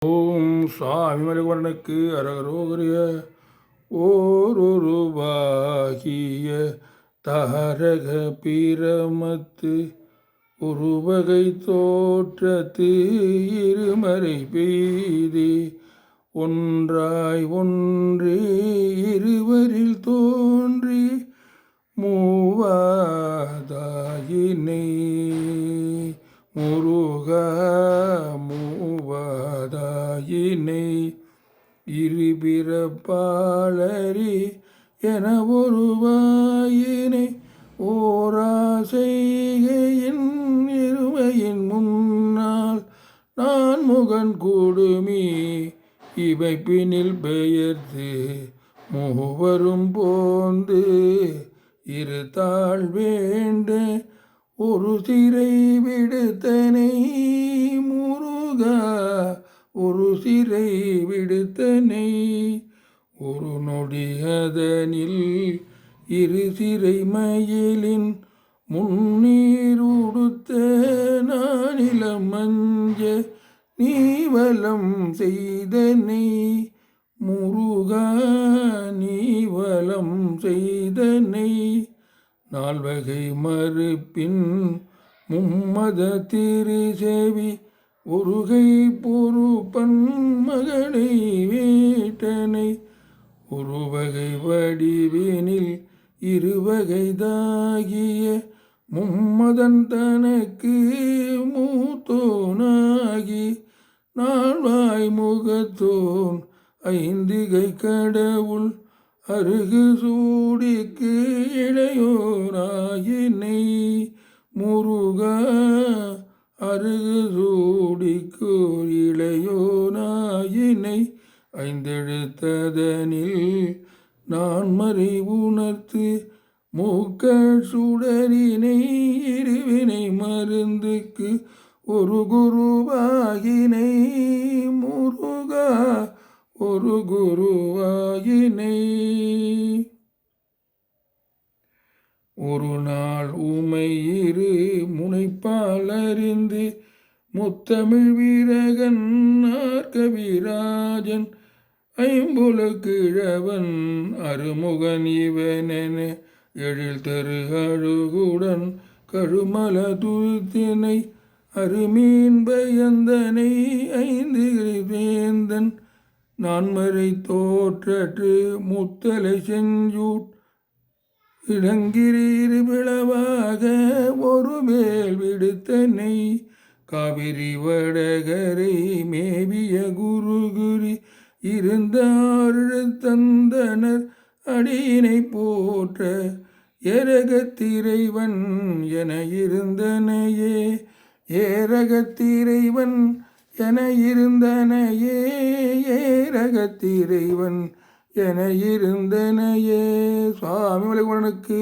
ஓம் சாமி மலைவரனுக்கு அரகரோகரிய ஓருருவாகிய தாரக பிரமத்து ஒருவகை தோற்றத்து இருமறை பெய்தி ஒன்றாய் ஒன்றே இருவரில் தோன்றி மூவாதாயினை முருகா மூவாதாயினை இருபிறப்பாளரி என ஒருவாயினை ஓராசைகையின் இருமையின் முன்னால் நான் முகன் கூடுமி இவை பின்னில் பெயர்த்து மூவரும் போந்து இரு தாழ் வேண்ட ஒரு சிறை விடுத்தனை முருகா ஒரு சிறை விடுத்தனை ஒரு நொடியதனில் இரு சிறை மயிலின் முன்னீர் உடுத்த நானிலம் மஞ்ச நீவலம் செய்தனை முருகா நீவலம் செய்தனை நால்வகை மறுப்பின் மும்மத திருசேவி ஒருகை பொறுப்பன் மகனை வேட்டனை ஒருவகை வடிவினில் இருவகைதாகிய மும்மதன் தனக்கு மூத்தோனாகி நால்வாய் முகத்தோன் ஐந்துகை கடவுள் அருகு சூடிக்கு இளையோராயினை முருகா அருகு சூடிக்கு இளையோனாயினை ஐந்தெழுத்ததனில் நான் மறை உணர்த்து மூக்கள் சுடரினை இருவினை மருந்துக்கு ஒரு குருவாகினை முருகா ஒரு குருவாயினை ஒரு நாள் உமையிரு முனைப்பால் அறிந்து முத்தமிழ் வீரகன் ஆர்கவிராஜன் ஐம்புல கிழவன் அருமுகன் இவனென எழில் தரு அழுகுடன் கழுமல துருத்தினை அருமீன் பயந்தனை ஐந்து வேந்தன் நான்மறை தோற்றற்று முத்தலை செஞ்சூட் இளங்கிரீர் விளவாக ஒரு மேல் விடுத்தனை காவிரி வடகரை மேவிய குருகுரி இருந்தார் தந்தனர் அடியினை போற்ற ஏரகத்திரைவன் என இருந்தனையே ஏரகத்திரைவன் என இருந்தனையே ஏரகத்திரைவன் என இருந்தனையே சுவாமி மலைவரனுக்கு